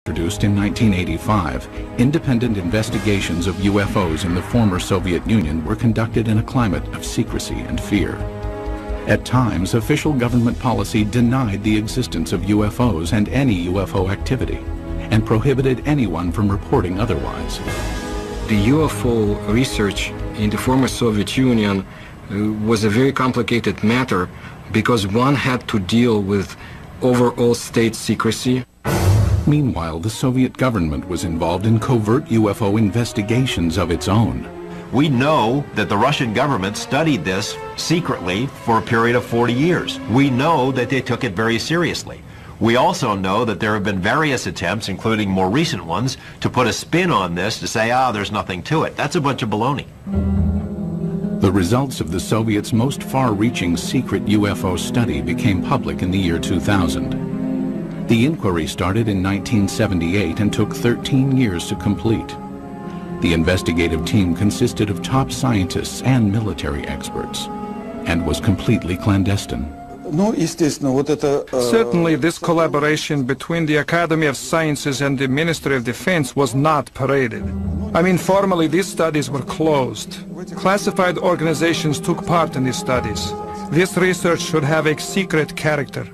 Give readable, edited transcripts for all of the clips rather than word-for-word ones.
Introduced in 1985, independent investigations of UFOs in the former Soviet Union were conducted in a climate of secrecy and fear. At times, official government policy denied the existence of UFOs and any UFO activity, and prohibited anyone from reporting otherwise. The UFO research in the former Soviet Union was a very complicated matter because one had to deal with overall state secrecy. Meanwhile, the Soviet government was involved in covert UFO investigations of its own. We know that the Russian government studied this secretly for a period of 40 years. We know that they took it very seriously. We also know that there have been various attempts, including more recent ones, to put a spin on this to say, there's nothing to it. That's a bunch of baloney. The results of the Soviets' most far-reaching secret UFO study became public in the year 2000. The inquiry started in 1978 and took 13 years to complete. The investigative team consisted of top scientists and military experts and was completely clandestine. Certainly, this collaboration between the Academy of Sciences and the Ministry of Defense was not paraded. I mean, formally, these studies were closed. Classified organizations took part in these studies. This research should have a secret character.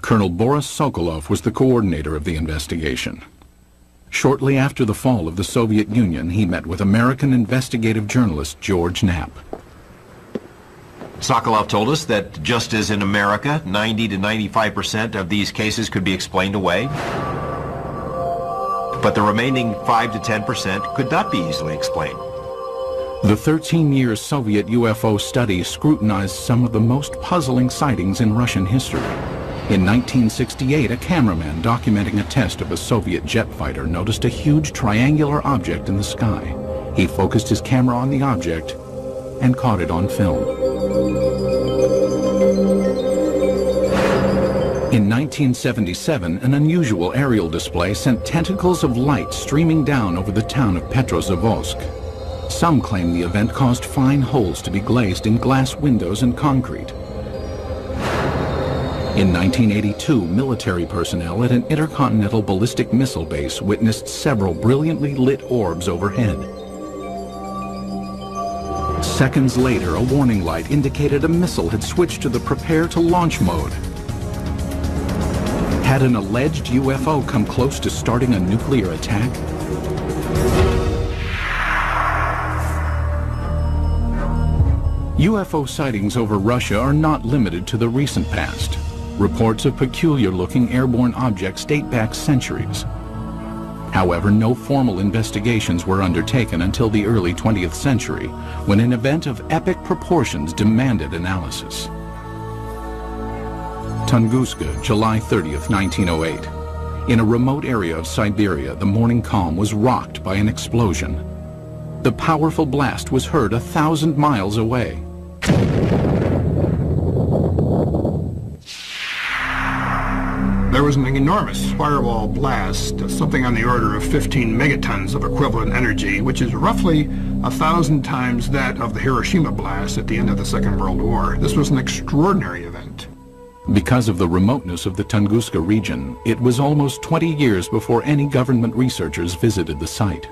Colonel Boris Sokolov was the coordinator of the investigation. Shortly after the fall of the Soviet Union, he met with American investigative journalist George Knapp. Sokolov told us that just as in America, 90 to 95% of these cases could be explained away, but the remaining 5 to 10% could not be easily explained. The 13-year Soviet UFO study scrutinized some of the most puzzling sightings in Russian history. In 1968, a cameraman documenting a test of a Soviet jet fighter noticed a huge triangular object in the sky. He focused his camera on the object and caught it on film. In 1977, an unusual aerial display sent tentacles of light streaming down over the town of Petrozavodsk. Some claim the event caused fine holes to be glazed in glass windows and concrete. In 1982, military personnel at an intercontinental ballistic missile base witnessed several brilliantly lit orbs overhead. Seconds later, a warning light indicated a missile had switched to the prepare to launch mode. Had an alleged UFO come close to starting a nuclear attack? UFO sightings over Russia are not limited to the recent past. Reports of peculiar-looking airborne objects date back centuries. However, no formal investigations were undertaken until the early 20th century, when an event of epic proportions demanded analysis. Tunguska, July 30th, 1908. In a remote area of Siberia, the morning calm was rocked by an explosion. The powerful blast was heard 1,000 miles away. There was an enormous fireball blast, something on the order of 15 megatons of equivalent energy, which is roughly 1,000 times that of the Hiroshima blast at the end of the Second World War. This was an extraordinary event. Because of the remoteness of the Tunguska region, it was almost 20 years before any government researchers visited the site.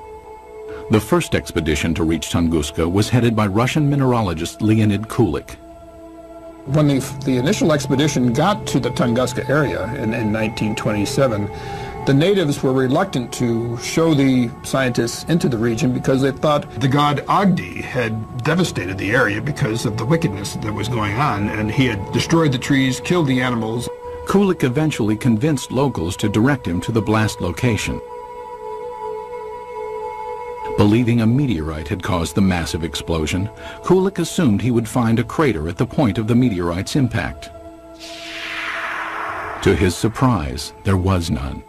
The first expedition to reach Tunguska was headed by Russian mineralogist Leonid Kulik. When the initial expedition got to the Tunguska area in 1927, the natives were reluctant to show the scientists into the region because they thought the god Agdi had devastated the area because of the wickedness that was going on, and he had destroyed the trees, killed the animals. Kulik eventually convinced locals to direct him to the blast location. Believing a meteorite had caused the massive explosion, Kulik assumed he would find a crater at the point of the meteorite's impact. To his surprise, there was none.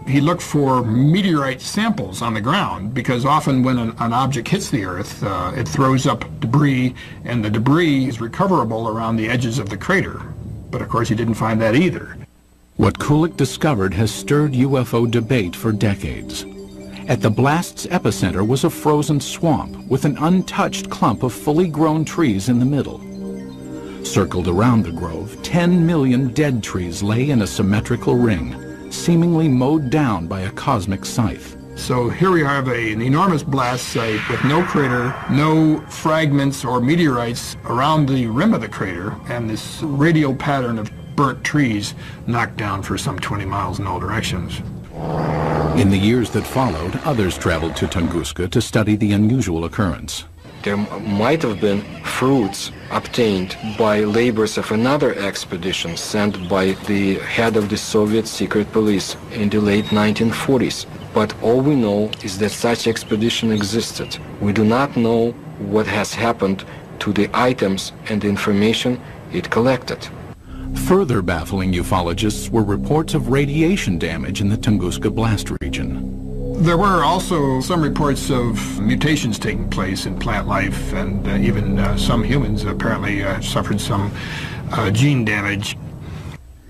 He looked for meteorite samples on the ground because often when an object hits the Earth, it throws up debris, and the debris is recoverable around the edges of the crater. But of course he didn't find that either. What Kulik discovered has stirred UFO debate for decades. At the blast's epicenter was a frozen swamp with an untouched clump of fully grown trees in the middle. Circled around the grove, 10 million dead trees lay in a symmetrical ring, seemingly mowed down by a cosmic scythe. So here we have an enormous blast site with no crater, no fragments or meteorites around the rim of the crater, and this radial pattern of burnt trees knocked down for some 20 miles in all directions. In the years that followed, others traveled to Tunguska to study the unusual occurrence. There might have been fruits obtained by labors of another expedition sent by the head of the Soviet secret police in the late 1940s. But all we know is that such expedition existed. We do not know what has happened to the items and the information it collected. Further baffling ufologists were reports of radiation damage in the Tunguska blast region. There were also some reports of mutations taking place in plant life, and even some humans apparently suffered some gene damage.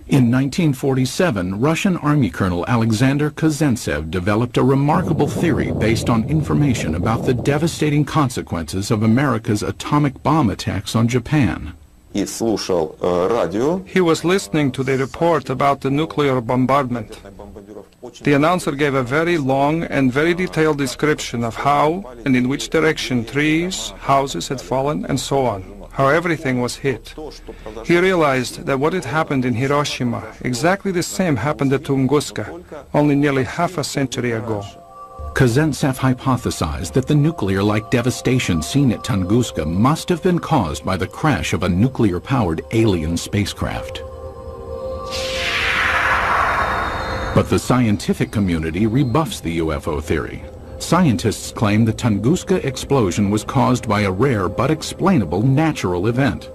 In 1947, Russian Army Colonel Alexander Kazantsev developed a remarkable theory based on information about the devastating consequences of America's atomic bomb attacks on Japan. He was listening to the report about the nuclear bombardment. The announcer gave a very long and very detailed description of how and in which direction trees, houses had fallen, and so on, how everything was hit. He realized that what had happened in Hiroshima, exactly the same happened at Tunguska, only nearly half a century ago. Kazantsev hypothesized that the nuclear-like devastation seen at Tunguska must have been caused by the crash of a nuclear-powered alien spacecraft. But the scientific community rebuffs the UFO theory. Scientists claim the Tunguska explosion was caused by a rare but explainable natural event.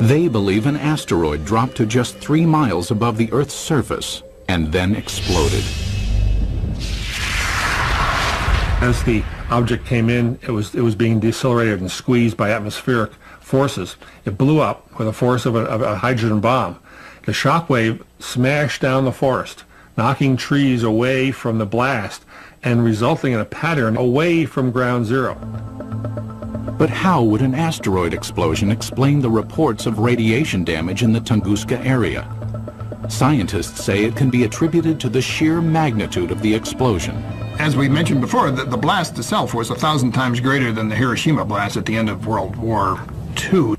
They believe an asteroid dropped to just 3 miles above the Earth's surface and then exploded. As the object came in, it was being decelerated and squeezed by atmospheric forces. It blew up with the force of a hydrogen bomb. The shock wave smashed down the forest, knocking trees away from the blast and resulting in a pattern away from ground zero. But how would an asteroid explosion explain the reports of radiation damage in the Tunguska area? Scientists say it can be attributed to the sheer magnitude of the explosion. As we mentioned before, the blast itself was 1,000 times greater than the Hiroshima blast at the end of World War II.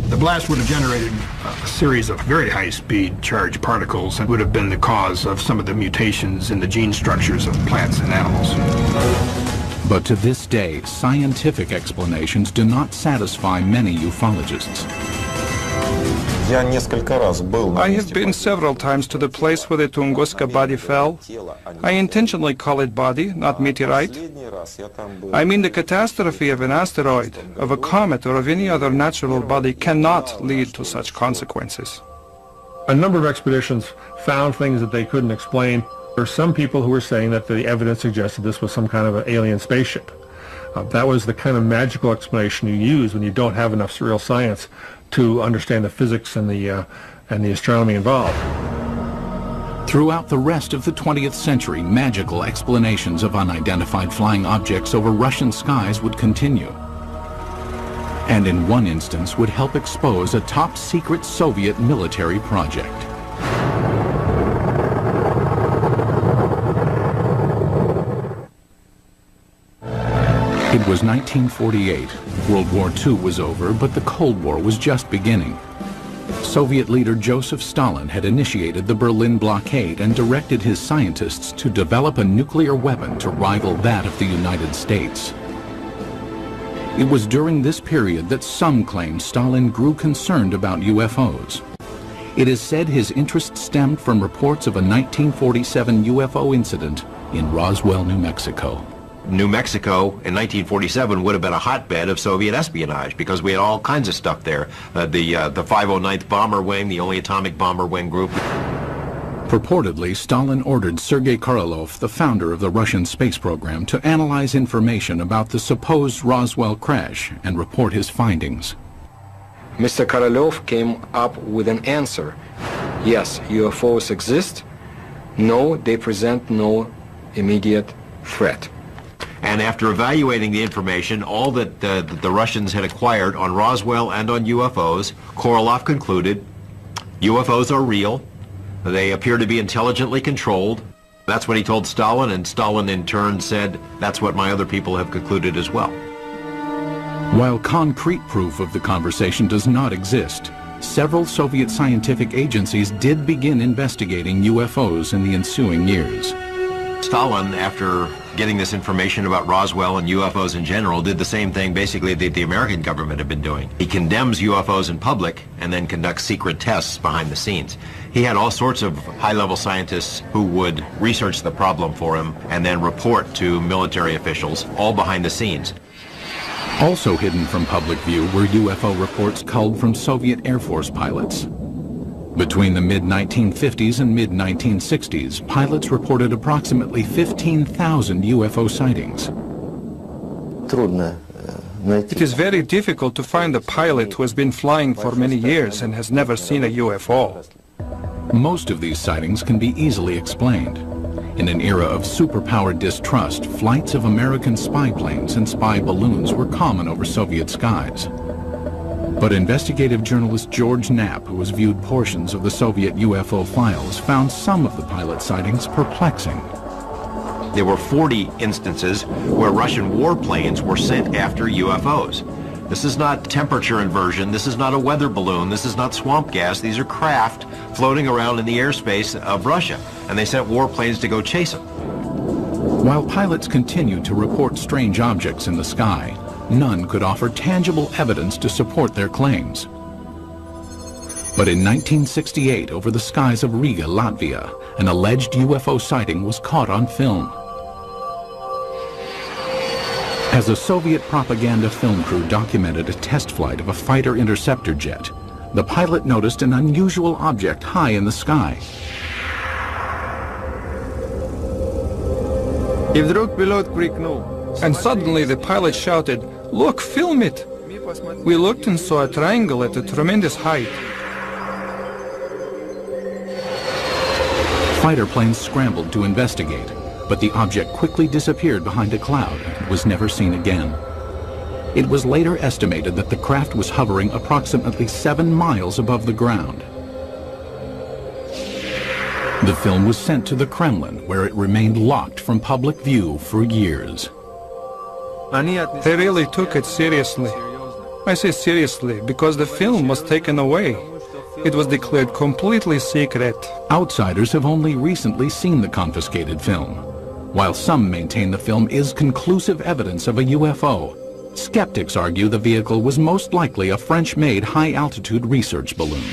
The blast would have generated a series of very high-speed charged particles and would have been the cause of some of the mutations in the gene structures of plants and animals. But to this day, scientific explanations do not satisfy many ufologists. I have been several times to the place where the Tunguska body fell. I intentionally call it body, not meteorite. I mean, the catastrophe of an asteroid, of a comet, or of any other natural body cannot lead to such consequences. A number of expeditions found things that they couldn't explain. There are some people who were saying that the evidence suggested this was some kind of an alien spaceship. That was the kind of magical explanation you use when you don't have enough real science to understand the physics and the astronomy involved. Throughout the rest of the 20th century, magical explanations of unidentified flying objects over Russian skies would continue. And in one instance would help expose a top-secret Soviet military project. It was 1948. World War II was over, but the Cold War was just beginning. Soviet leader Joseph Stalin had initiated the Berlin blockade and directed his scientists to develop a nuclear weapon to rival that of the United States. It was during this period that some claim Stalin grew concerned about UFOs. It is said his interest stemmed from reports of a 1947 UFO incident in Roswell, New Mexico. New Mexico in 1947 would have been a hotbed of Soviet espionage because we had all kinds of stuff there. The 509th Bomber Wing, the only atomic bomber wing group. Purportedly, Stalin ordered Sergei Korolev, the founder of the Russian space program, to analyze information about the supposed Roswell crash and report his findings. Mr. Korolev came up with an answer. Yes, UFOs exist. No, they present no immediate threat. And after evaluating the information, all that the Russians had acquired on Roswell and on UFOs, Korolev concluded UFOs are real. They appear to be intelligently controlled. That's what he told Stalin, and Stalin in turn said, that's what my other people have concluded as well. While concrete proof of the conversation does not exist, several Soviet scientific agencies did begin investigating UFOs in the ensuing years. Stalin, after getting this information about Roswell and UFOs in general, did the same thing basically that the American government had been doing. He condemns UFOs in public and then conducts secret tests behind the scenes. He had all sorts of high-level scientists who would research the problem for him and then report to military officials, all behind the scenes. Also hidden from public view were UFO reports culled from Soviet Air Force pilots. Between the mid-1950s and mid-1960s, pilots reported approximately 15,000 UFO sightings. It is very difficult to find a pilot who has been flying for many years and has never seen a UFO. Most of these sightings can be easily explained. In an era of superpower distrust, flights of American spy planes and spy balloons were common over Soviet skies. But investigative journalist George Knapp, who has viewed portions of the Soviet UFO files, found some of the pilot sightings perplexing. There were 40 instances where Russian warplanes were sent after UFOs. This is not temperature inversion, this is not a weather balloon, this is not swamp gas, these are craft floating around in the airspace of Russia, and they sent warplanes to go chase them. While pilots continued to report strange objects in the sky, none could offer tangible evidence to support their claims. But in 1968, over the skies of Riga, Latvia, an alleged UFO sighting was caught on film. As a Soviet propaganda film crew documented a test flight of a fighter interceptor jet, the pilot noticed an unusual object high in the sky. And suddenly the pilot shouted, "Look, film it!" We looked and saw a triangle at a tremendous height. Fighter planes scrambled to investigate, but the object quickly disappeared behind a cloud and was never seen again. It was later estimated that the craft was hovering approximately 7 miles above the ground. The film was sent to the Kremlin, where it remained locked from public view for years. They really took it seriously. I say seriously because the film was taken away. It was declared completely secret. Outsiders have only recently seen the confiscated film. While some maintain the film is conclusive evidence of a UFO, skeptics argue the vehicle was most likely a French-made high-altitude research balloon.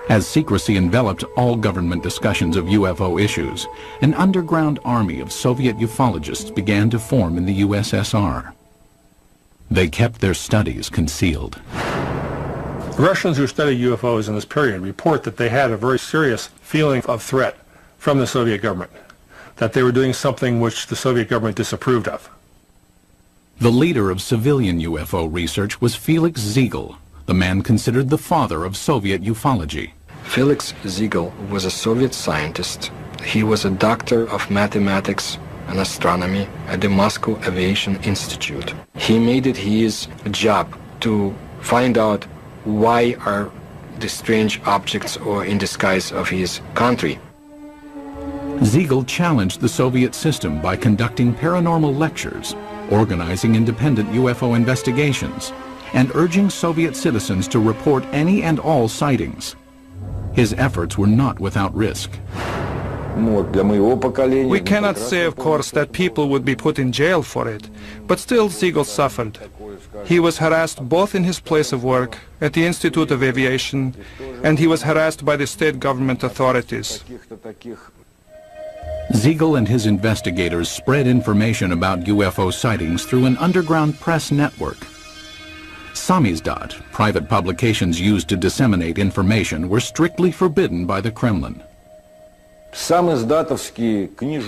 As secrecy enveloped all government discussions of UFO issues, an underground army of Soviet ufologists began to form in the USSR. They kept their studies concealed. Russians who study UFOs in this period report that they had a very serious feeling of threat from the Soviet government, that they were doing something which the Soviet government disapproved of. The leader of civilian UFO research was Felix Ziegel, the man considered the father of Soviet ufology. Felix Ziegel was a Soviet scientist. He was a doctor of mathematics and astronomy at the Moscow Aviation Institute. He made it his job to find out why are the strange objects or in the skies of his country. Ziegel challenged the Soviet system by conducting paranormal lectures, organizing independent UFO investigations, and urging Soviet citizens to report any and all sightings. His efforts were not without risk. We cannot say, of course, that people would be put in jail for it, but still Ziegel suffered. He was harassed both in his place of work, at the Institute of Aviation, and he was harassed by the state government authorities. Ziegel and his investigators spread information about UFO sightings through an underground press network. Samizdat, private publications used to disseminate information, were strictly forbidden by the Kremlin.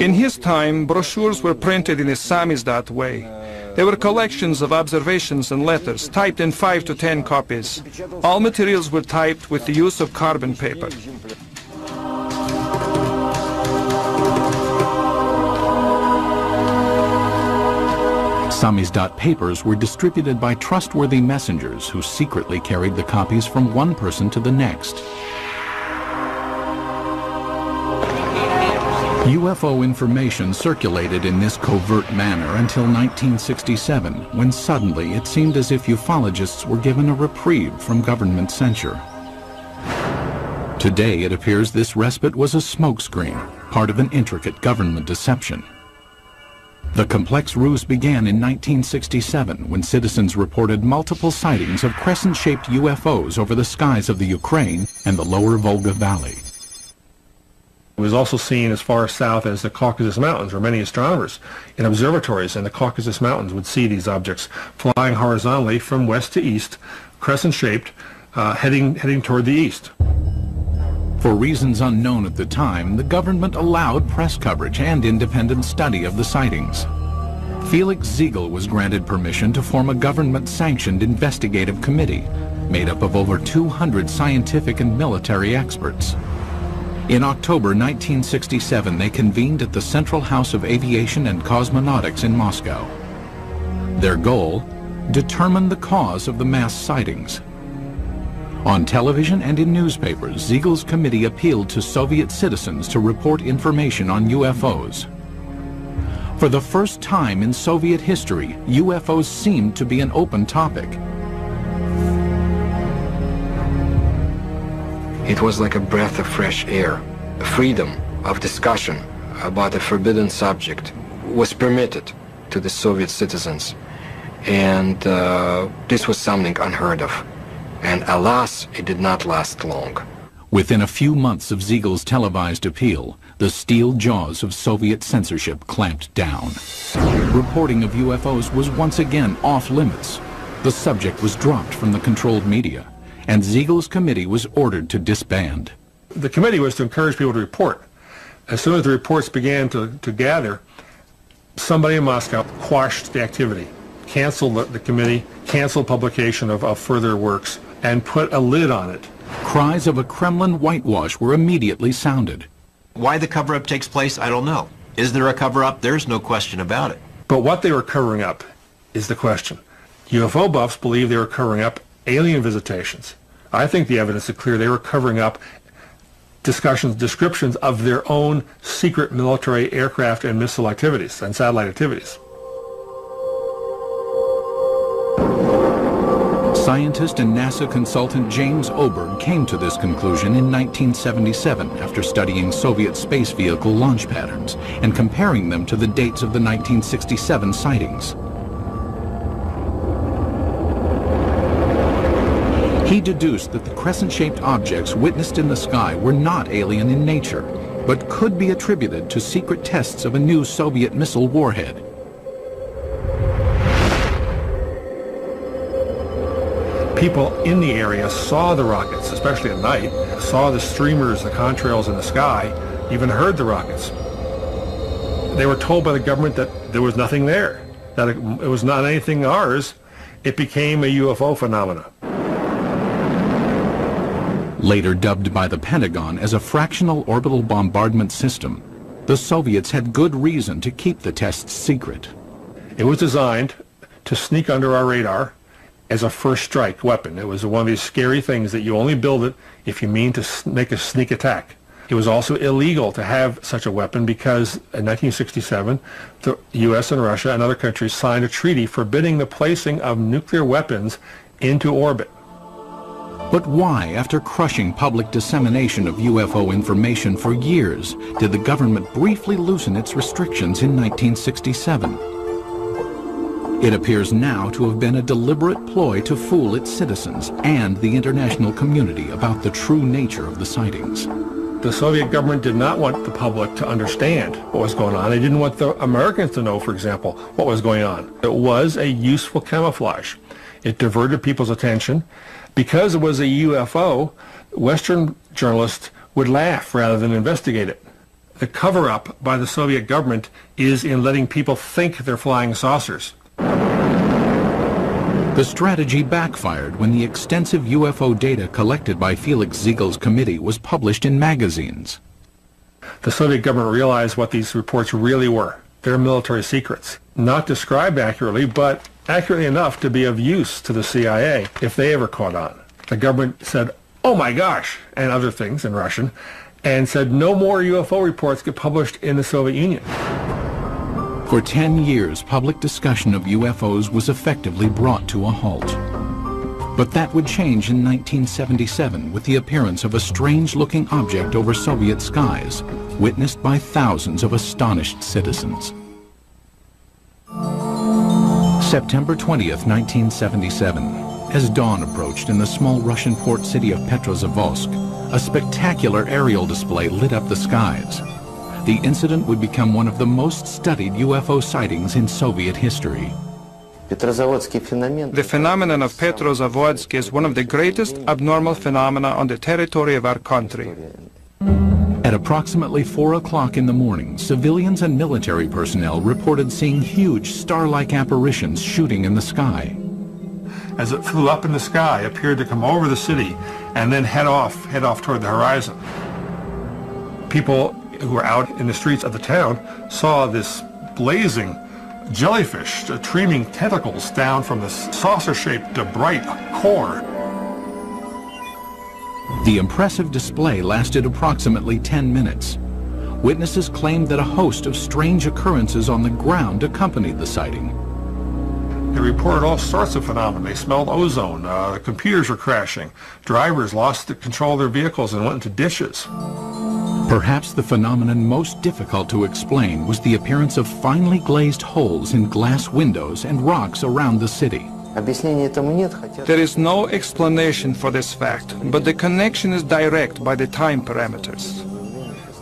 In his time, brochures were printed in a samizdat way. They were collections of observations and letters, typed in 5 to 10 copies. All materials were typed with the use of carbon paper. Samizdat papers were distributed by trustworthy messengers who secretly carried the copies from one person to the next. UFO information circulated in this covert manner until 1967, when suddenly it seemed as if ufologists were given a reprieve from government censure. Today it appears this respite was a smokescreen, part of an intricate government deception. The complex ruse began in 1967 when citizens reported multiple sightings of crescent-shaped UFOs over the skies of the Ukraine and the lower Volga Valley. It was also seen as far south as the Caucasus Mountains, where many astronomers in observatories in the Caucasus Mountains would see these objects flying horizontally from west to east, crescent-shaped, heading toward the east. For reasons unknown at the time, the government allowed press coverage and independent study of the sightings. Felix Ziegel was granted permission to form a government-sanctioned investigative committee made up of over 200 scientific and military experts. In October 1967, they convened at the Central House of Aviation and Cosmonautics in Moscow. Their goal? Determine the cause of the mass sightings. On television and in newspapers, Ziegel's committee appealed to Soviet citizens to report information on UFOs. For the first time in Soviet history, UFOs seemed to be an open topic. It was like a breath of fresh air. Freedom of discussion about a forbidden subject was permitted to the Soviet citizens, and this was something unheard of. And alas, it did not last long. Within a few months of Ziegel's televised appeal, the steel jaws of Soviet censorship clamped down. Reporting of UFOs was once again off limits. The subject was dropped from the controlled media, and Ziegel's committee was ordered to disband. The committee was to encourage people to report. As soon as the reports began to gather, somebody in Moscow quashed the activity, canceled the committee, canceled publication of further works, and put a lid on it. Cries of a Kremlin whitewash were immediately sounded. Why the cover-up takes place, I don't know. Is there a cover-up? There's no question about it. But what they were covering up is the question. UFO buffs believe they were covering up alien visitations. I think the evidence is clear they were covering up descriptions of their own secret military aircraft and missile activities and satellite activities. Scientist and NASA consultant James Oberg came to this conclusion in 1977 after studying Soviet space vehicle launch patterns and comparing them to the dates of the 1967 sightings. He deduced that the crescent-shaped objects witnessed in the sky were not alien in nature, but could be attributed to secret tests of a new Soviet missile warhead. People in the area saw the rockets, especially at night, saw the streamers, the contrails in the sky, even heard the rockets. They were told by the government that there was nothing there, that it was not anything ours. It became a UFO phenomenon. Later dubbed by the Pentagon as a fractional orbital bombardment system, the Soviets had good reason to keep the tests secret. It was designed to sneak under our radar as a first strike weapon. It was one of these scary things that you only build it if you mean to make a sneak attack. It was also illegal to have such a weapon because in 1967, the U.S. and Russia and other countries signed a treaty forbidding the placing of nuclear weapons into orbit. But why, after crushing public dissemination of UFO information for years, did the government briefly loosen its restrictions in 1967? It appears now to have been a deliberate ploy to fool its citizens and the international community about the true nature of the sightings. The Soviet government did not want the public to understand what was going on. They didn't want the Americans to know, for example, what was going on. It was a useful camouflage. It diverted people's attention. Because it was a UFO, Western journalists would laugh rather than investigate it. The cover-up by the Soviet government is in letting people think they're flying saucers. The strategy backfired when the extensive UFO data collected by Felix Ziegel's committee was published in magazines. The Soviet government realized what these reports really were. their military secrets. Not described accurately, but accurately enough to be of use to the CIA if they ever caught on. The government said, "Oh my gosh," and other things in Russian, and said no more UFO reports get published in the Soviet Union. For 10 years, public discussion of UFOs was effectively brought to a halt. But that would change in 1977 with the appearance of a strange-looking object over Soviet skies, witnessed by thousands of astonished citizens. September 20th, 1977. As dawn approached in the small Russian port city of Petrozavodsk, a spectacular aerial display lit up the skies. The incident would become one of the most studied UFO sightings in Soviet history. The phenomenon of Petrozavodsk is one of the greatest abnormal phenomena on the territory of our country. At approximately 4 o'clock in the morning, civilians and military personnel reported seeing huge star-like apparitions shooting in the sky. As it flew up in the sky, appeared to come over the city and then head off toward the horizon. People who were out in the streets of the town saw this blazing jellyfish streaming tentacles down from the saucer-shaped bright core. The impressive display lasted approximately 10 minutes. Witnesses claimed that a host of strange occurrences on the ground accompanied the sighting. They reported all sorts of phenomena. They smelled ozone, computers were crashing, drivers lost control of their vehicles and went into ditches. Perhaps the phenomenon most difficult to explain was the appearance of finely glazed holes in glass windows and rocks around the city. There is no explanation for this fact, but the connection is direct by the time parameters.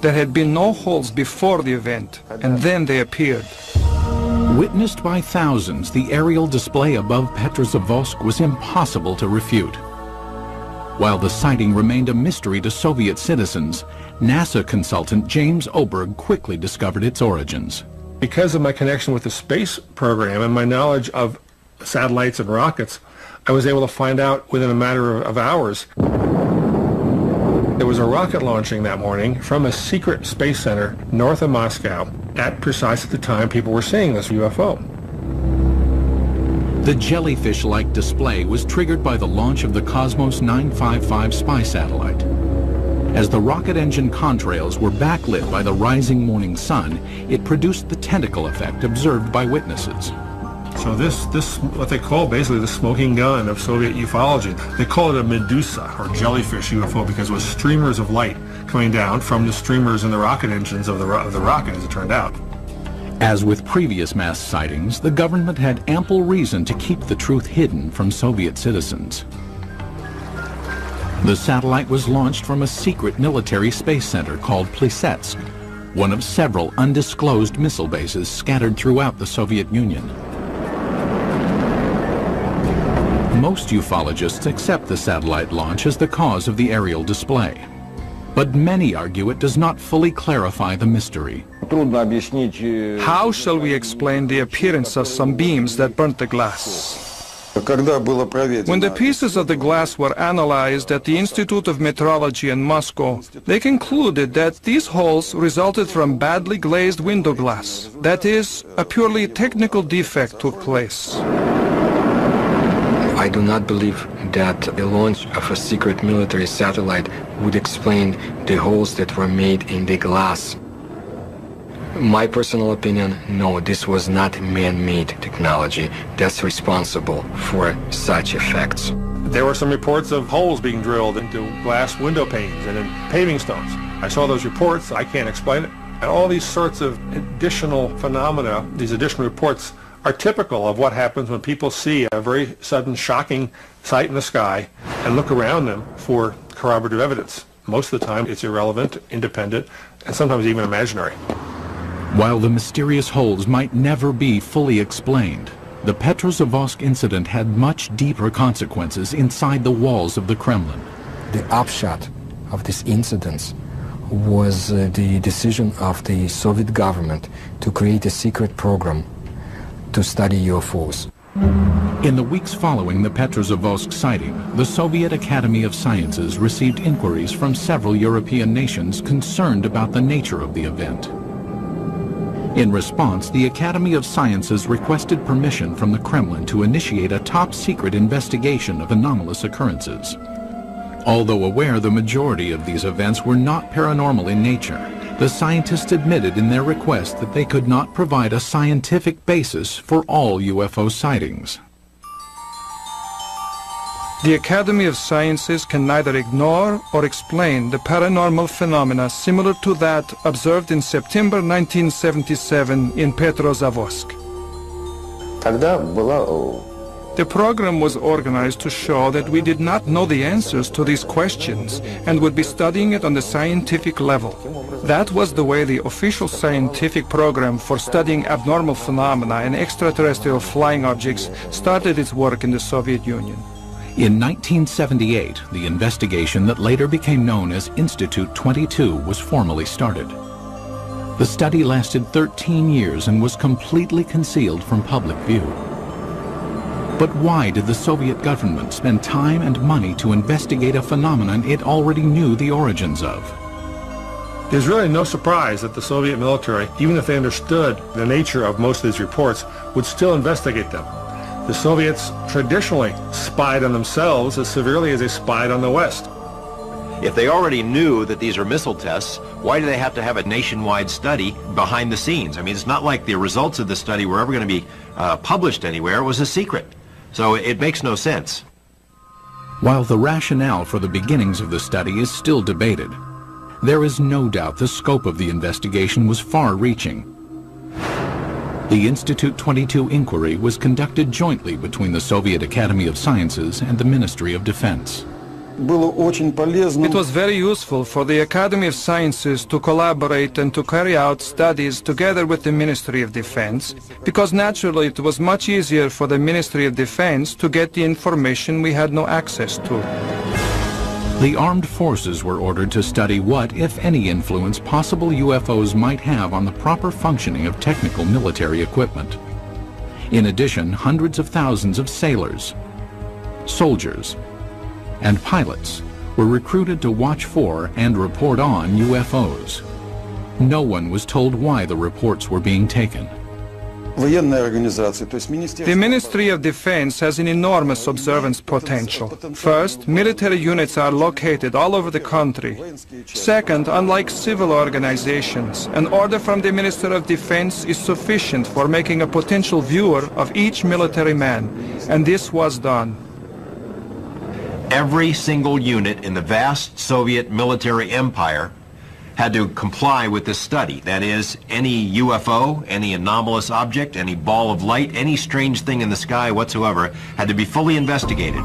There had been no holes before the event, and then they appeared. Witnessed by thousands, the aerial display above Petrozavodsk was impossible to refute. While the sighting remained a mystery to Soviet citizens, NASA consultant James Oberg quickly discovered its origins. Because of my connection with the space program and my knowledge of satellites and rockets, I was able to find out within a matter of hours. There was a rocket launching that morning from a secret space center north of Moscow at precisely the time people were seeing this UFO. The jellyfish-like display was triggered by the launch of the Cosmos 955 spy satellite. As the rocket engine contrails were backlit by the rising morning sun, it produced the tentacle effect observed by witnesses. So this what they call basically the smoking gun of Soviet ufology. They call it a Medusa, or jellyfish UFO, because it was streamers of light coming down from the streamers in the rocket engines of the rocket, as it turned out. As with previous mass sightings, the government had ample reason to keep the truth hidden from Soviet citizens. The satellite was launched from a secret military space center called Plesetsk, one of several undisclosed missile bases scattered throughout the Soviet Union. Most ufologists accept the satellite launch as the cause of the aerial display. But many argue it does not fully clarify the mystery. How shall we explain the appearance of some beams that burnt the glass? When the pieces of the glass were analyzed at the Institute of Metrology in Moscow, they concluded that these holes resulted from badly glazed window glass. That is, a purely technical defect took place. I do not believe that the launch of a secret military satellite would explain the holes that were made in the glass. My personal opinion, no, this was not man-made technology that's responsible for such effects. There were some reports of holes being drilled into glass window panes and in paving stones. I saw those reports. I can't explain it. And all these sorts of additional phenomena, these additional reports, are typical of what happens when people see a very sudden, shocking sight in the sky and look around them for corroborative evidence. Most of the time, it's irrelevant, independent, and sometimes even imaginary. While the mysterious holes might never be fully explained, the Petrozavodsk incident had much deeper consequences inside the walls of the Kremlin. The upshot of this incident was the decision of the Soviet government to create a secret program to study UFOs. In the weeks following the Petrozavodsk sighting, the Soviet Academy of Sciences received inquiries from several European nations concerned about the nature of the event. In response, the Academy of Sciences requested permission from the Kremlin to initiate a top-secret investigation of anomalous occurrences. Although aware the majority of these events were not paranormal in nature, the scientists admitted in their request that they could not provide a scientific basis for all UFO sightings. The Academy of Sciences can neither ignore or explain the paranormal phenomena similar to that observed in September 1977 in Petrozavodsk. The program was organized to show that we did not know the answers to these questions and would be studying it on the scientific level. That was the way the official scientific program for studying abnormal phenomena and extraterrestrial flying objects started its work in the Soviet Union. In 1978, the investigation that later became known as Institute 22 was formally started. The study lasted 13 years and was completely concealed from public view. But why did the Soviet government spend time and money to investigate a phenomenon it already knew the origins of? There's really no surprise that the Soviet military, even if they understood the nature of most of these reports, would still investigate them. The Soviets traditionally spied on themselves as severely as they spied on the West. If they already knew that these are missile tests, why do they have to have a nationwide study behind the scenes? I mean, it's not like the results of the study were ever going to be published anywhere. It was a secret. So it makes no sense. While the rationale for the beginnings of the study is still debated, there is no doubt the scope of the investigation was far-reaching. The Institute 22 inquiry was conducted jointly between the Soviet Academy of Sciences and the Ministry of Defense. It was very useful for the Academy of Sciences to collaborate and to carry out studies together with the Ministry of Defense, because naturally it was much easier for the Ministry of Defense to get the information we had no access to. The armed forces were ordered to study what, if any, influence possible UFOs might have on the proper functioning of technical military equipment. In addition, hundreds of thousands of sailors, soldiers, and pilots were recruited to watch for and report on UFOs. No one was told why the reports were being taken. The Ministry of Defense has an enormous observance potential. First, military units are located all over the country. Second, unlike civil organizations, an order from the Minister of Defense is sufficient for making a potential viewer of each military man, and this was done. Every single unit in the vast Soviet military empire had to comply with this study. That is, any UFO, any anomalous object, any ball of light, any strange thing in the sky whatsoever had to be fully investigated.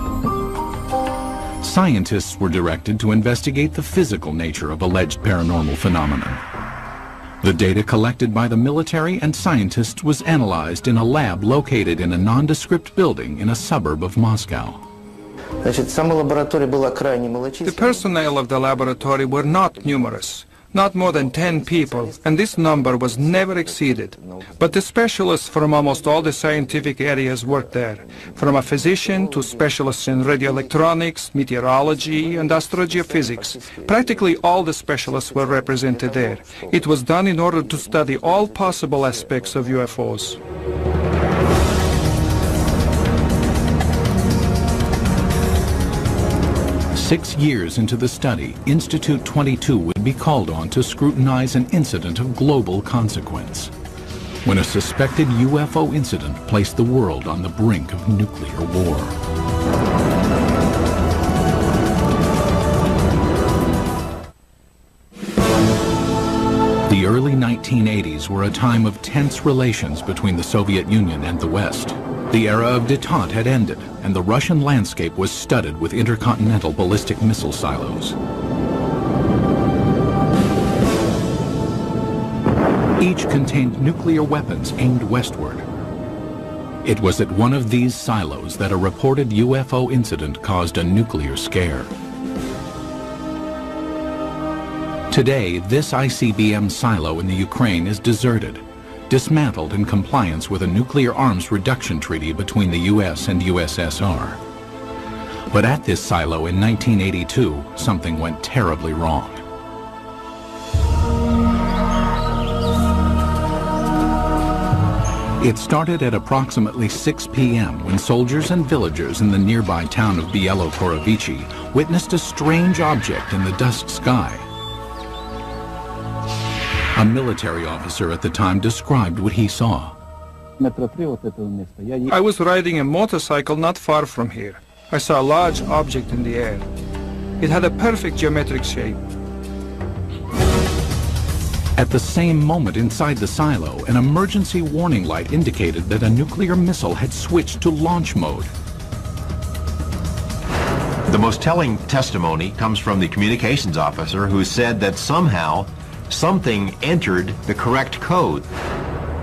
Scientists were directed to investigate the physical nature of alleged paranormal phenomena. The data collected by the military and scientists was analyzed in a lab located in a nondescript building in a suburb of Moscow. The personnel of the laboratory were not numerous, not more than 10 people, and this number was never exceeded. But the specialists from almost all the scientific areas worked there, from a physician to specialists in radioelectronics, meteorology, and astrogeophysics. Practically all the specialists were represented there. It was done in order to study all possible aspects of UFOs. Six years into the study, Institute 22 would be called on to scrutinize an incident of global consequence, when a suspected UFO incident placed the world on the brink of nuclear war. The early 1980s were a time of tense relations between the Soviet Union and the West. The era of détente had ended, and the Russian landscape was studded with intercontinental ballistic missile silos. Each contained nuclear weapons aimed westward. It was at one of these silos that a reported UFO incident caused a nuclear scare. Today, this ICBM silo in the Ukraine is deserted, dismantled in compliance with a nuclear arms reduction treaty between the U.S. and USSR. But at this silo in 1982, something went terribly wrong. It started at approximately 6 p.m. when soldiers and villagers in the nearby town of Bielo-Korovici witnessed a strange object in the dusk sky. A military officer at the time described what he saw. I was riding a motorcycle not far from here. I saw a large object in the air. It had a perfect geometric shape. At the same moment inside the silo, an emergency warning light indicated that a nuclear missile had switched to launch mode. The most telling testimony comes from the communications officer who said that somehow something entered the correct code.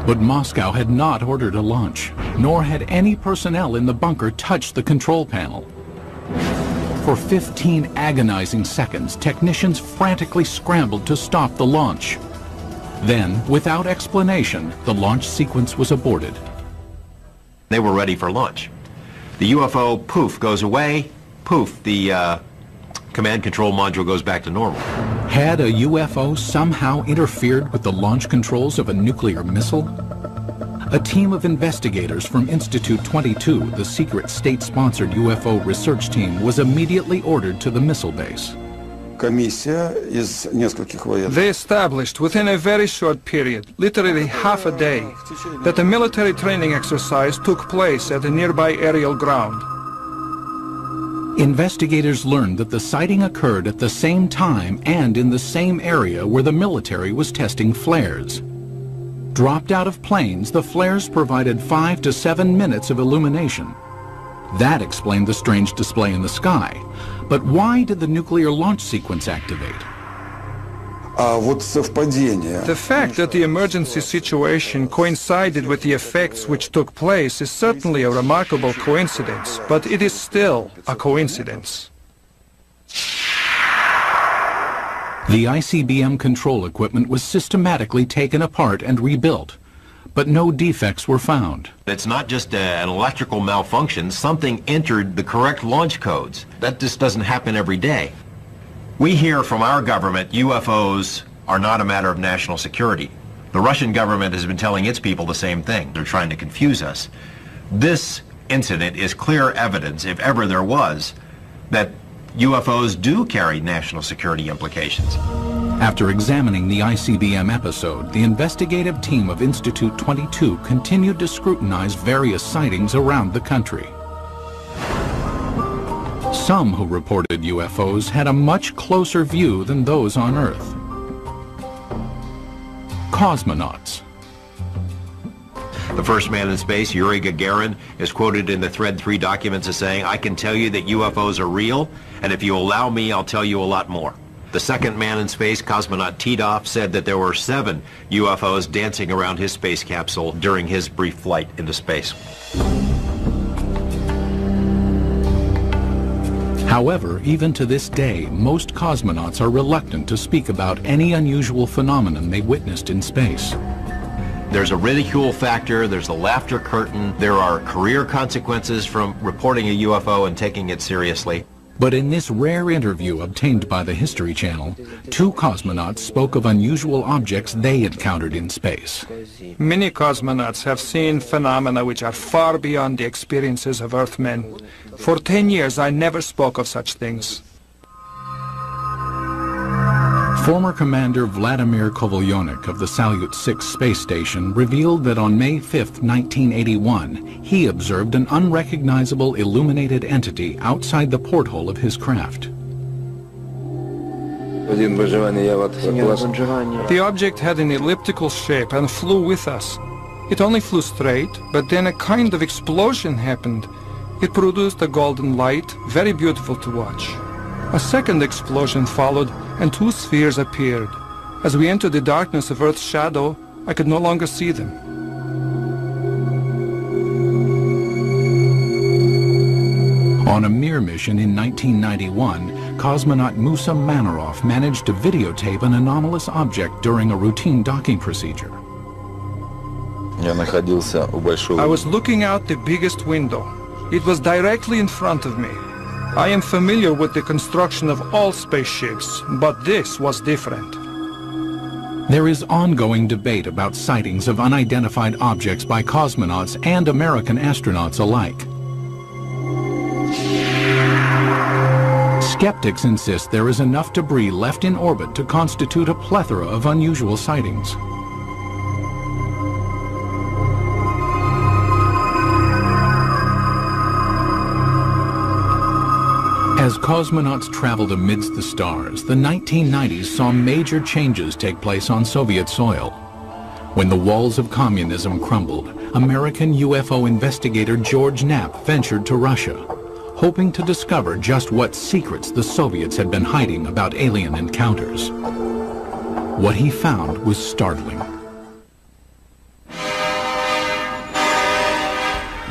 But Moscow had not ordered a launch, nor had any personnel in the bunker touched the control panel. For 15 agonizing seconds, technicians frantically scrambled to stop the launch. Then, without explanation, the launch sequence was aborted. They were ready for launch. The UFO, poof, goes away. Poof, the command control module goes back to normal. Had a UFO somehow interfered with the launch controls of a nuclear missile? A team of investigators from Institute 22, the secret state-sponsored UFO research team, was immediately ordered to the missile base. They established within a very short period, literally half a day, that a military training exercise took place at a nearby aerial ground. Investigators learned that the sighting occurred at the same time and in the same area where the military was testing flares. Dropped out of planes, the flares provided 5 to 7 minutes of illumination. That explained the strange display in the sky. But why did the nuclear launch sequence activate? The fact that the emergency situation coincided with the effects which took place is certainly a remarkable coincidence, but it is still a coincidence. The ICBM control equipment was systematically taken apart and rebuilt, but no defects were found. It's not just an electrical malfunction. Something entered the correct launch codes. That just doesn't happen every day. We hear from our government UFOs are not a matter of national security. The Russian government has been telling its people the same thing. They're trying to confuse us. This incident is clear evidence, if ever there was, that UFOs do carry national security implications. After examining the ICBM episode, the investigative team of Institute 22 continued to scrutinize various sightings around the country. Some who reported UFOs had a much closer view than those on Earth. Cosmonauts. The first man in space, Yuri Gagarin, is quoted in the Thread 3 documents as saying, "I can tell you that UFOs are real, and if you allow me, I'll tell you a lot more." The second man in space, cosmonaut Titov, said that there were 7 UFOs dancing around his space capsule during his brief flight into space. However, even to this day, most cosmonauts are reluctant to speak about any unusual phenomenon they witnessed in space. There's a ridicule factor, there's a laughter curtain, there are career consequences from reporting a UFO and taking it seriously. But in this rare interview obtained by the History Channel, 2 cosmonauts spoke of unusual objects they encountered in space. Many cosmonauts have seen phenomena which are far beyond the experiences of Earthmen. For 10 years, I never spoke of such things. Former Commander Vladimir Kovalyonik of the Salyut 6 space station revealed that on May 5, 1981, he observed an unrecognizable illuminated entity outside the porthole of his craft. The object had an elliptical shape and flew with us. It only flew straight, but then a kind of explosion happened. It produced a golden light, very beautiful to watch. A second explosion followed, and 2 spheres appeared. As we entered the darkness of Earth's shadow, I could no longer see them. On a Mir mission in 1991, cosmonaut Musa Manarov managed to videotape an anomalous object during a routine docking procedure. I was looking out the biggest window. It was directly in front of me. I am familiar with the construction of all spaceships, but this was different. There is ongoing debate about sightings of unidentified objects by cosmonauts and American astronauts alike. Skeptics insist there is enough debris left in orbit to constitute a plethora of unusual sightings. As cosmonauts traveled amidst the stars, the 1990s saw major changes take place on Soviet soil. When the walls of communism crumbled, American UFO investigator George Knapp ventured to Russia, hoping to discover just what secrets the Soviets had been hiding about alien encounters. What he found was startling.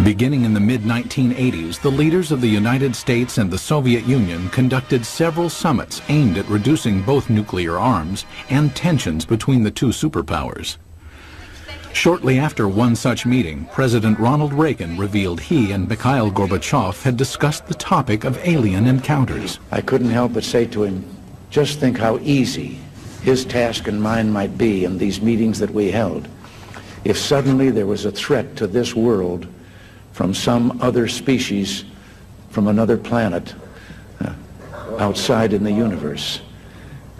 Beginning in the mid-1980s, the leaders of the United States and the Soviet Union conducted several summits aimed at reducing both nuclear arms and tensions between the two superpowers. Shortly after one such meeting, President Ronald Reagan revealed he and Mikhail Gorbachev had discussed the topic of alien encounters. I couldn't help but say to him, just think how easy his task and mine might be in these meetings that we held if suddenly there was a threat to this world from some other species, from another planet, outside in the universe.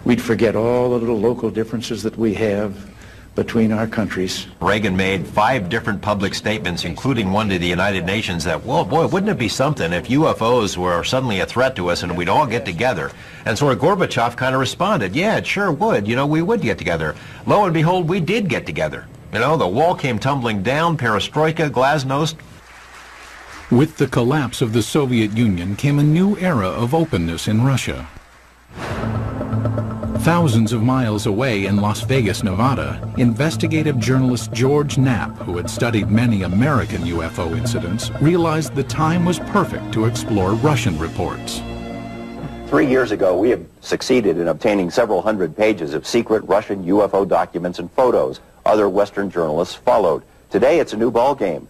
We'd forget all the little local differences that we have between our countries. Reagan made 5 different public statements, including one to the United Nations, that, well, boy, wouldn't it be something if UFOs were suddenly a threat to us and we'd all get together? And so Gorbachev kind of responded, yeah, it sure would. You know, we would get together. Lo and behold, we did get together. You know, the wall came tumbling down, perestroika, glasnost. With the collapse of the Soviet Union came a new era of openness in Russia. Thousands of miles away in Las Vegas, Nevada, investigative journalist George Knapp, who had studied many American UFO incidents, realized the time was perfect to explore Russian reports. 3 years ago, we have succeeded in obtaining several hundred pages of secret Russian UFO documents and photos. Other Western journalists followed. Today, it's a new ballgame.